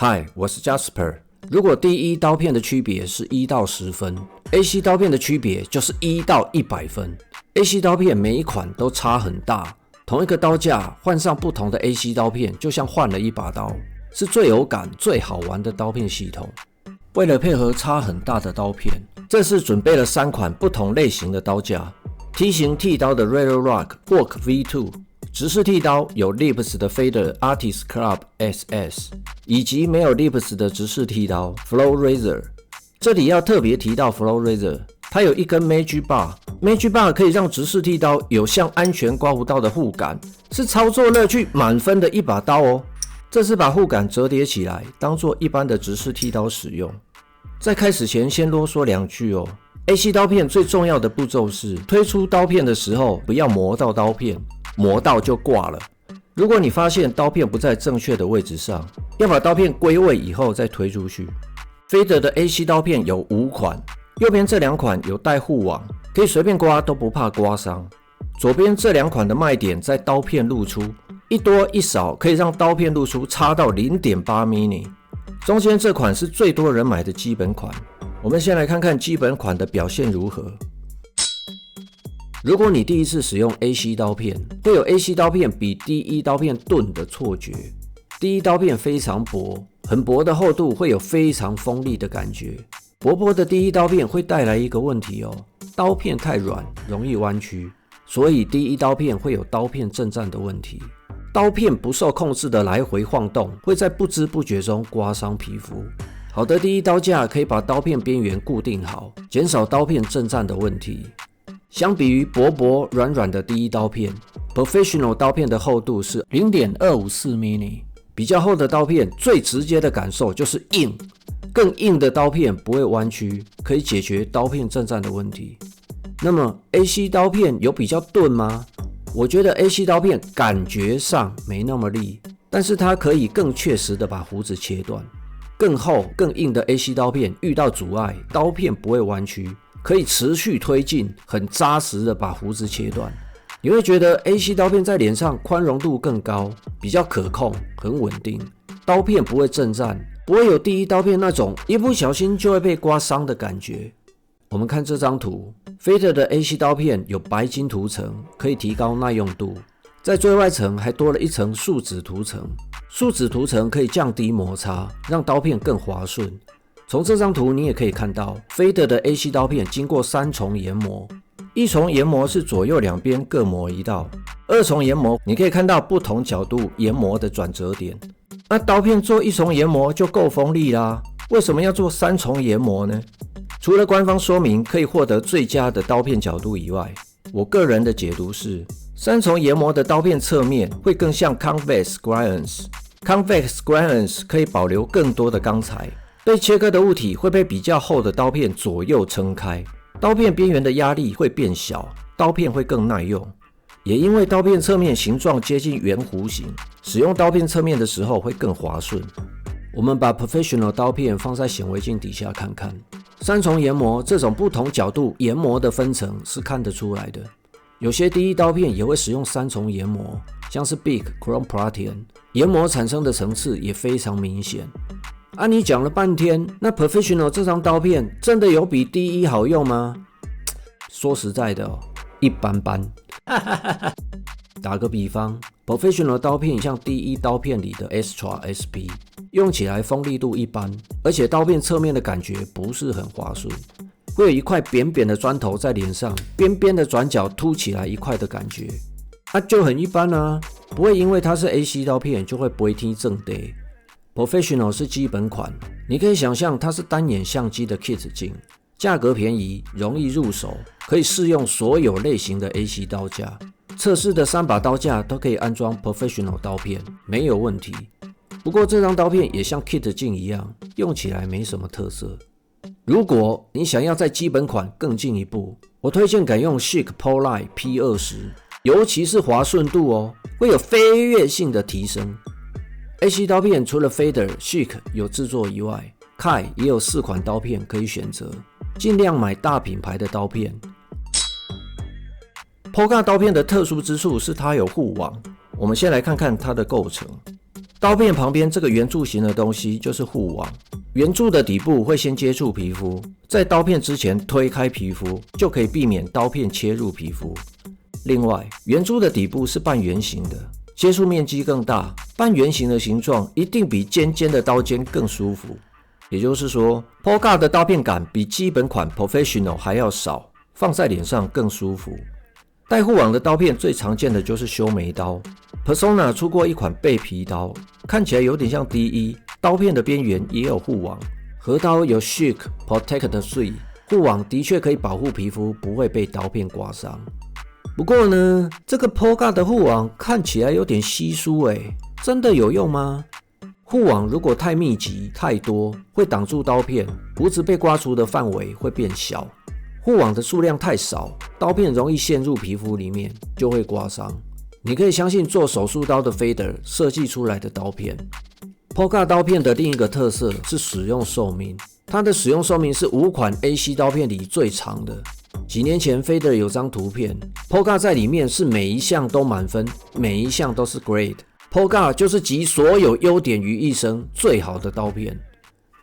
嗨，我是 Jasper。如果第一刀片的区别是1到10分 ，AC 刀片的区别就是1到100分。AC 刀片每一款都差很大，同一个刀架换上不同的 AC 刀片，就像换了一把刀，是最有感、最好玩的刀片系统。为了配合差很大的刀片，这次准备了3款不同类型的刀架。梯形剃刀的 Railrock Fork V2。直式剃刀有 Lips 的 Fader Artist Club SS， 以及没有 Lips 的直式剃刀 Flow Razor。这里要特别提到 Flow Razor， 它有一根 Magic Bar，Magic Bar 可以让直式剃刀有像安全刮胡刀的护杆，是操作乐趣满分的一把刀哦。这是把护杆折叠起来，当做一般的直式剃刀使用。在开始前先啰嗦2句哦。AC 刀片最重要的步骤是推出刀片的时候不要磨到刀片。磨到就挂了。如果你发现刀片不在正确的位置上，要把刀片归位以后再推出去。Fader 的 AC 刀片有5款，右边这2款有带护网，可以随便刮都不怕刮伤。左边这2款的卖点在刀片露出，一多一少可以让刀片露出差到 0.8 mm。中间这款是最多人买的基本款。我们先来看看基本款的表现如何。如果你第一次使用 AC 刀片，会有 AC 刀片比 DE 刀片钝的错觉。DE 刀片非常薄，很薄的厚度会有非常锋利的感觉。薄薄的 DE 刀片会带来一个问题哦，刀片太软，容易弯曲，所以 DE 刀片会有刀片震颤的问题。刀片不受控制的来回晃动，会在不知不觉中刮伤皮肤。好的 DE 刀架可以把刀片边缘固定好，减少刀片震颤的问题。相比于薄薄软软的DE刀片 ，Professional 刀片的厚度是 0.254 mm， 比较厚的刀片最直接的感受就是硬，更硬的刀片不会弯曲，可以解决刀片震颤的问题。那么 AC 刀片有比较钝吗？我觉得 AC 刀片感觉上没那么利，但是它可以更确实的把胡子切断。更厚更硬的 AC 刀片遇到阻碍，刀片不会弯曲，可以持续推进，很扎实的把胡子切断。你会觉得 AC 刀片在脸上宽容度更高，比较可控，很稳定，刀片不会震颤，不会有DE刀片那种一不小心就会被刮伤的感觉。我们看这张图 ，Fader 的 AC 刀片有白金涂层，可以提高耐用度，在最外层还多了一层树脂涂层。树脂涂层可以降低摩擦，让刀片更滑顺。从这张图你也可以看到 Fader 的 AC 刀片经过3重研磨，一重研磨是左右两边各磨一道，2重研磨你可以看到不同角度研磨的转折点。那刀片做1重研磨就够锋利啦，为什么要做3重研磨呢？除了官方说明可以获得最佳的刀片角度以外，我个人的解读是3重研磨的刀片侧面会更像 Convex Grinders。Convex Grinders 可以保留更多的钢材，被切割的物体会被比较厚的刀片左右撑开，刀片边缘的压力会变小，刀片会更耐用。也因为刀片侧面形状接近圆弧形，使用刀片侧面的时候会更滑顺。我们把 Professional 刀片放在显微镜底下看看，3重研磨这种不同角度研磨的分层是看得出来的。有些DE刀片也会使用3重研磨，像是 Bic Chrome Platinum， 研磨产生的层次也非常明显。你讲了半天，那 Professional 这张刀片真的有比DE好用吗？说实在的一般般。打个比方 ，Professional 刀片像DE刀片里的 Extra SP， 用起来锋利度一般，而且刀片侧面的感觉不是很滑顺。会有一块扁扁的砖头在脸上，边边的转角凸起来一块的感觉，就很一般啊，不会因为它是 AC 刀片就会不会踢正地。Professional 是基本款，你可以想象它是单眼相机的 kit 镜，价格便宜，容易入手，可以适用所有类型的 AC 刀架。测试的3把刀架都可以安装 Professional 刀片，没有问题。不过这张刀片也像 kit 镜一样，用起来没什么特色。如果你想要在基本款更进一步，我推荐改用 Schick Polite P20， 尤其是滑顺度哦，会有飞跃性的提升。AC 刀片除了 Fader、Schick 有制作以外， Kai 也有4款刀片可以选择，尽量买大品牌的刀片。Polka 刀片的特殊之处是它有护网，我们先来看看它的构成。刀片旁边这个圆柱形的东西就是护网，圆柱的底部会先接触皮肤，在刀片之前推开皮肤，就可以避免刀片切入皮肤。另外，圆珠的底部是半圆形的，接触面积更大，半圆形的形状一定比尖尖的刀尖更舒服。也就是说 Polka 的刀片感比基本款 Professional 还要少，放在脸上更舒服。带护网的刀片最常见的就是修眉刀， Persona 出过一款背皮刀，看起来有点像 D1， 刀片的边缘也有护网。合刀有 Chic Protect 3， 护网的确可以保护皮肤不会被刀片刮伤。不过呢，这个 Polka 的护网看起来有点稀疏真的有用吗？护网如果太密集太多，会挡住刀片，胡子被刮除的范围会变小。护网的数量太少，刀片容易陷入皮肤里面，就会刮伤。你可以相信做手术刀的 Fader 设计出来的刀片。Polka 刀片的另一个特色是使用寿命，它的使用寿命是5款 AC 刀片里最长的。几年前 Fader 有张图片 ，Polka 在里面是每一项都满分，每一项都是 Grade。Polka 就是集所有优点于一身最好的刀片。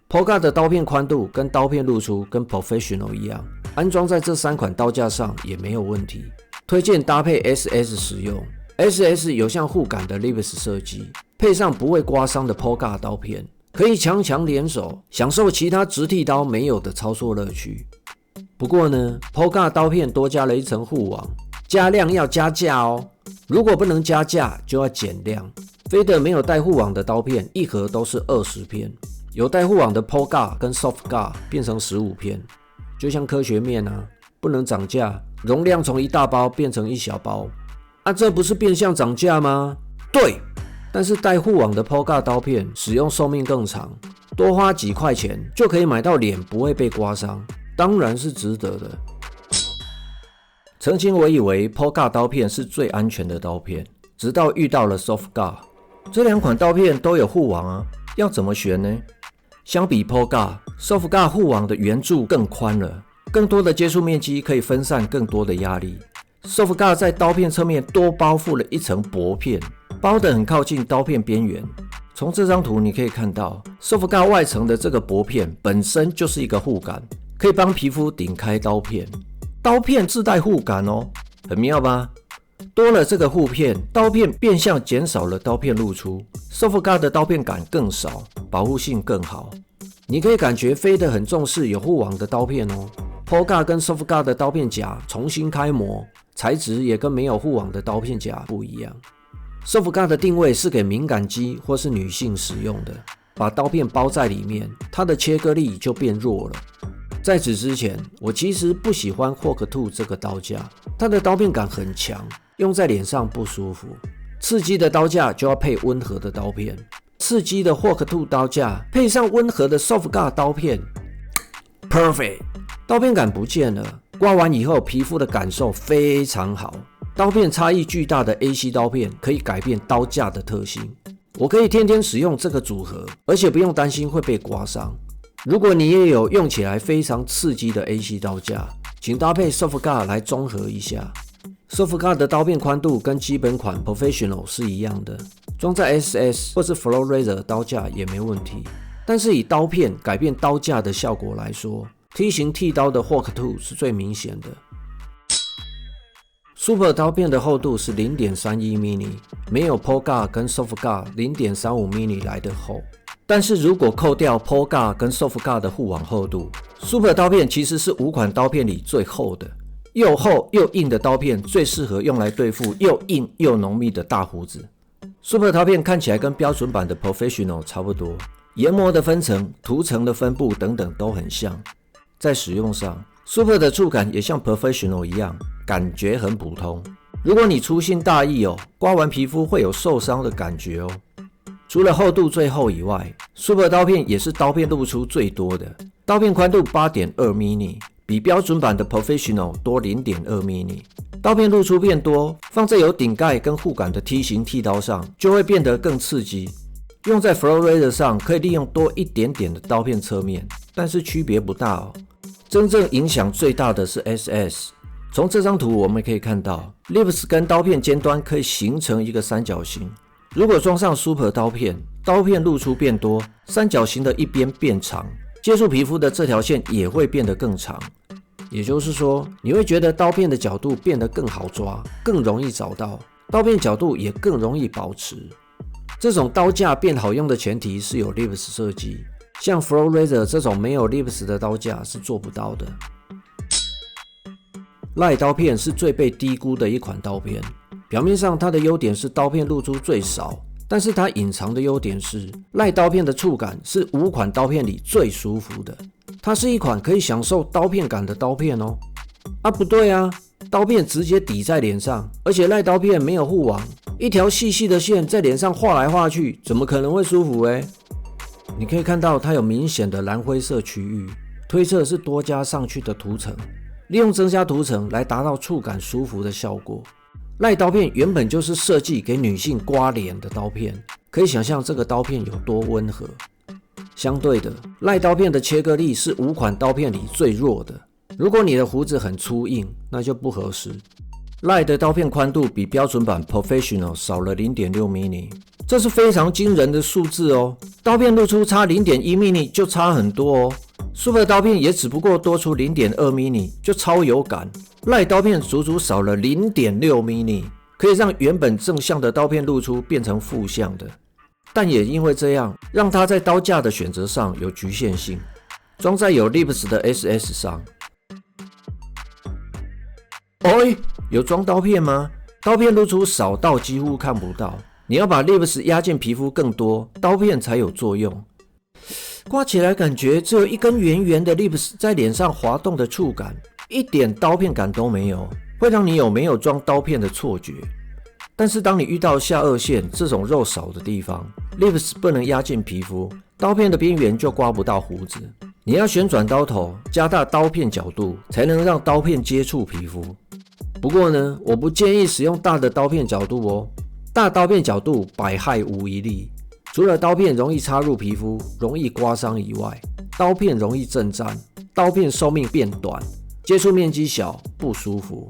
Polka 的刀片宽度跟刀片露出跟 Professional 一样，安装在这3款刀架上也没有问题。推荐搭配 SS 使用。SS 有像护杆的 Lips 设计，配上不会刮伤的 Polka 刀片，可以强强联手，享受其他直剃刀没有的操作乐趣。不过呢 ，Polka 刀片多加了一层护网，加量要加价哦。如果不能加价，就要减量。Fader 没有带护网的刀片，一盒都是20片，有带护网的 Polka 跟 Softguard 变成15片，就像科学面啊，不能涨价，容量从一大包变成一小包。这不是变相涨价吗？对，但是带护网的 Polka 刀片使用寿命更长，多花几块钱就可以买到脸不会被刮伤，当然是值得的。曾经我以为 Polka 刀片是最安全的刀片，直到遇到了 Softguard。这2款刀片都有护网啊，要怎么选呢？相比 Polka， Softguard 护网的圆柱更宽了，更多的接触面积可以分散更多的压力。Softguard 在刀片侧面多包覆了一层薄片，包得很靠近刀片边缘。从这张图你可以看到 Softguard 外层的这个薄片本身就是一个护杆，可以帮皮肤顶开刀片。刀片自带护杆哦，很妙吧？多了这个护片，刀片变相减少了刀片露出， Softguard 的刀片感更少，保护性更好。你可以感觉Fader很重视有护网的刀片哦。Polka 跟 Softguard 的刀片夹重新开模，材质也跟没有护网的刀片夹不一样。Softguard 的定位是给敏感肌或是女性使用的，把刀片包在里面，它的切割力就变弱了。在此之前，我其实不喜欢 Fork 2这个刀架，它的刀片感很强，用在脸上不舒服。刺激的刀架就要配温和的刀片，刺激的 Fork 2刀架配上温和的 Softguard 刀片 ，Perfect。刀片感不见了，刮完以后皮肤的感受非常好。刀片差异巨大的 AC 刀片可以改变刀架的特性，我可以天天使用这个组合，而且不用担心会被刮伤。如果你也有用起来非常刺激的 AC 刀架，请搭配 Softguard 来综合一下。Softguard 的刀片宽度跟基本款 Professional 是一样的，装在 SS 或是 Flow Razor 刀架也没问题。但是以刀片改变刀架的效果来说，梯形剃刀的 Fork 2是最明显的。Super 刀片的厚度是 0.31mm， 没有 Polka 跟 Softguard 0.35mm 来的厚。但是如果扣掉 Polka 跟 Softguard 的护网厚度， Super 刀片其实是5款刀片里最厚的。又厚又硬的刀片最适合用来对付又硬又浓密的大胡子。Super 刀片看起来跟标准版的 Professional 差不多，研磨的分层、涂层的分布等等都很像。在使用上 ，Super 的触感也像 Professional 一样，感觉很普通。如果你粗心大意刮完皮肤会有受伤的感觉哦。除了厚度最厚以外 ，Super 刀片也是刀片露出最多的，刀片宽度 8.2mm， 比标准版的 Professional 多 0.2mm。刀片露出变多，放在有顶盖跟护杆的梯形剃刀上，就会变得更刺激。用在 Flow Razor 上可以利用多一点点的刀片侧面，但是区别不大哦。真正影响最大的是 SS。从这张图我们可以看到 ，Lips 跟刀片尖端可以形成一个三角形，如果装上 Super 刀片，刀片露出变多，三角形的一边变长，接触皮肤的这条线也会变得更长。也就是说，你会觉得刀片的角度变得更好抓，更容易找到，刀片角度也更容易保持。这种刀架变好用的前提是有 Lips 设计，像 Flow Razor 这种没有 Lips 的刀架是做不到的。赖刀片是最被低估的一款刀片，表面上它的优点是刀片露出最少，但是它隐藏的优点是赖刀片的触感是5款刀片里最舒服的，它是一款可以享受刀片感的刀片哦。不对啊，刀片直接抵在脸上，而且赖刀片没有护网，一条细细的线在脸上画来画去，怎么可能会舒服你可以看到它有明显的蓝灰色区域，推测是多加上去的涂层，利用增加涂层来达到触感舒服的效果。赖刀片原本就是设计给女性刮脸的刀片，可以想象这个刀片有多温和。相对的，赖刀片的切割力是5款刀片里最弱的，如果你的胡子很粗硬，那就不合适。赖的刀片宽度比标准版 Professional 少了 0.6 mm， 这是非常惊人的数字哦。刀片露出差 0.1 mm 就差很多哦。Super 刀片也只不过多出 0.2 mm 就超有感，赖刀片足足少了 0.6 mm， 可以让原本正向的刀片露出变成负向的。但也因为这样，让它在刀架的选择上有局限性，装在有 Lips 的 SS 上。有装刀片吗？刀片露出少到几乎看不到，你要把 Lips 压进皮肤更多，刀片才有作用。刮起来感觉只有一根圆圆的 Lips 在脸上滑动的触感，一点刀片感都没有，会让你有没有装刀片的错觉。但是当你遇到下颚线这种肉少的地方， Lips 不能压进皮肤，刀片的边缘就刮不到胡子。你要旋转刀头，加大刀片角度，才能让刀片接触皮肤。不过呢，我不建议使用大的刀片角度哦，大刀片角度百害无一利。除了刀片容易插入皮肤，容易刮伤以外，刀片容易震颤，刀片寿命变短，接触面积小，不舒服。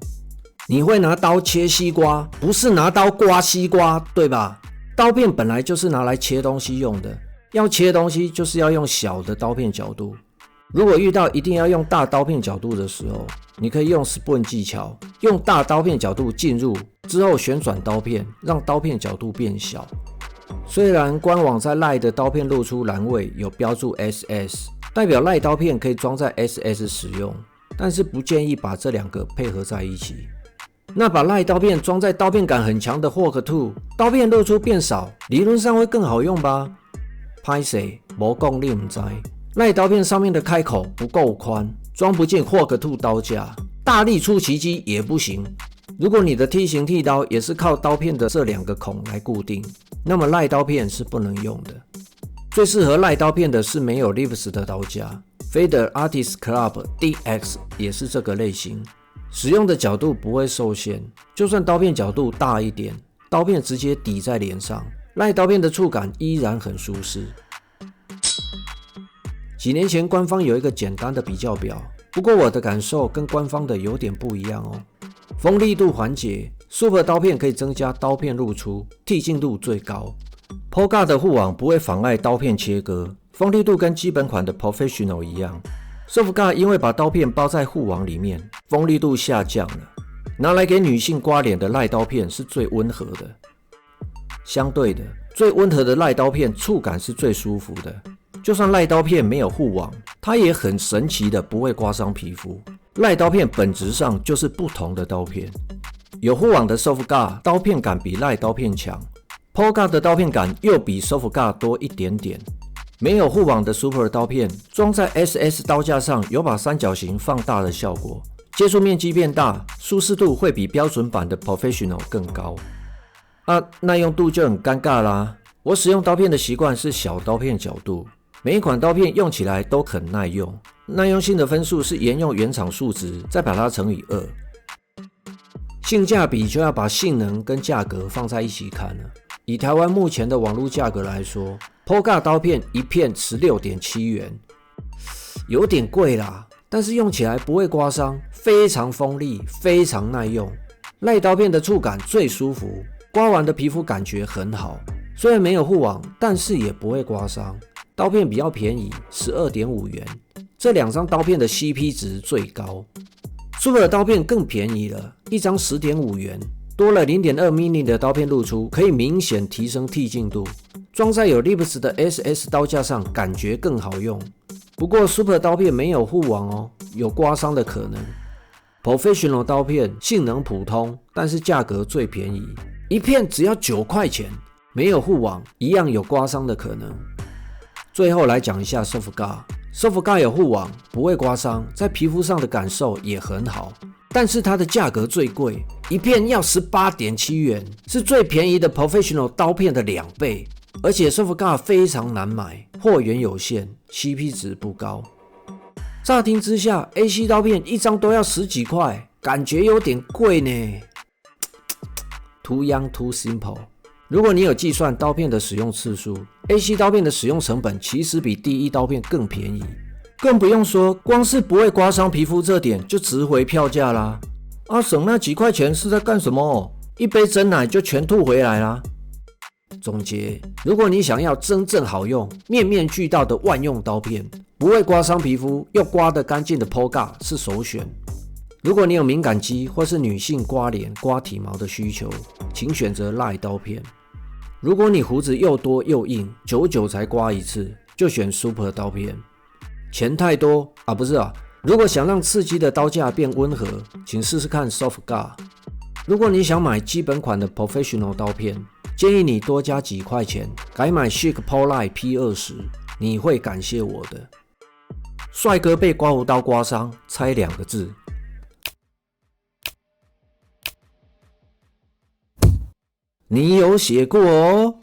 你会拿刀切西瓜，不是拿刀刮西瓜，对吧？刀片本来就是拿来切东西用的，要切东西就是要用小的刀片角度。如果遇到一定要用大刀片角度的时候，你可以用 spoon 技巧，用大刀片角度进入之后旋转刀片，让刀片角度变小。虽然官网在赖的刀片露出栏位有标注 SS， 代表赖刀片可以装在 SS 使用，但是不建议把这两个配合在一起。那把赖刀片装在刀片感很强的 Fork 2， 刀片露出变少，理论上会更好用吧？拍谁？没讲你不知。赖刀片上面的开口不够宽，装不进 Fork 2刀架，大力出奇迹也不行。如果你的梯形剃刀也是靠刀片的这2个孔来固定，那么赖刀片是不能用的。最适合赖刀片的是没有 Lips 的刀架 ，Fader Artist Club DX 也是这个类型，使用的角度不会受限，就算刀片角度大一点，刀片直接抵在脸上，赖刀片的触感依然很舒适。几年前官方有一个简单的比较表，不过我的感受跟官方的有点不一样哦。锋利度缓解 ，Super 刀片可以增加刀片露出，剔净度最高。Polka 的护网不会妨碍刀片切割，锋利度跟基本款的 Professional 一样。Softguard 因为把刀片包在护网里面，锋利度下降了。拿来给女性刮脸的赖刀片是最温和的。相对的，最温和的赖刀片触感是最舒服的。就算赖刀片没有护网，它也很神奇的不会刮伤皮肤。赖刀片本质上就是不同的刀片。有护网的 Softguard 刀片感比赖刀片强 ，Polka 的刀片感又比 Softguard 多一点点。没有护网的 Super 刀片装在 SS 刀架上，有把三角形放大的效果，接触面积变大，舒适度会比标准版的 Professional 更高。耐用度就很尴尬啦。我使用刀片的习惯是小刀片角度，每一款刀片用起来都很耐用，耐用性的分数是沿用原厂数值，再把它乘以2。性价比就要把性能跟价格放在一起看了。以台湾目前的网络价格来说 ，Polka 刀片一片 16.7 元，有点贵啦，但是用起来不会刮伤，非常锋利，非常耐用。赖刀片的触感最舒服，刮完的皮肤感觉很好，虽然没有护网，但是也不会刮伤。刀片比较便宜，12.5元。这两张刀片的 CP 值最高。Super 刀片更便宜了，一张10.5元，多了 0.2mm 的刀片露出，可以明显提升剔净度。装在有 Lips 的 SS 刀架上，感觉更好用。不过 Super 刀片没有护网哦，有刮伤的可能。Professional 刀片性能普通，但是价格最便宜，一片只要9块钱，没有护网，一样有刮伤的可能。最后来讲一下 Softguard。Softguard 有护网，不会刮伤，在皮肤上的感受也很好，但是它的价格最贵，一片要 18.7 元，是最便宜的 Professional 刀片的2倍。而且 Softguard 非常难买，货源有限， CP 值不高。乍听之下 AC 刀片一张都要10几块，感觉有点贵呢。Too young too simple。如果你有计算刀片的使用次数， AC 刀片的使用成本其实比第一刀片更便宜，更不用说光是不会刮伤皮肤这点就值回票价啦。省那几块钱是在干什么？一杯珍奶就全吐回来啦。总结，如果你想要真正好用、面面俱到的万用刀片，不会刮伤皮肤又刮得干净的 Softguard 是首选。如果你有敏感肌或是女性刮脸、刮体毛的需求，请选择 Light 刀片。如果你胡子又多又硬，久久才刮一次，就选 Super 刀片。钱太多不是如果想让刺激的刀架变温和，请试试看 Softguard。如果你想买基本款的 Professional 刀片，建议你多加几块钱，改买 Schick Polite P20， 你会感谢我的。帅哥被刮胡刀刮伤，猜2个字。你有写过哦。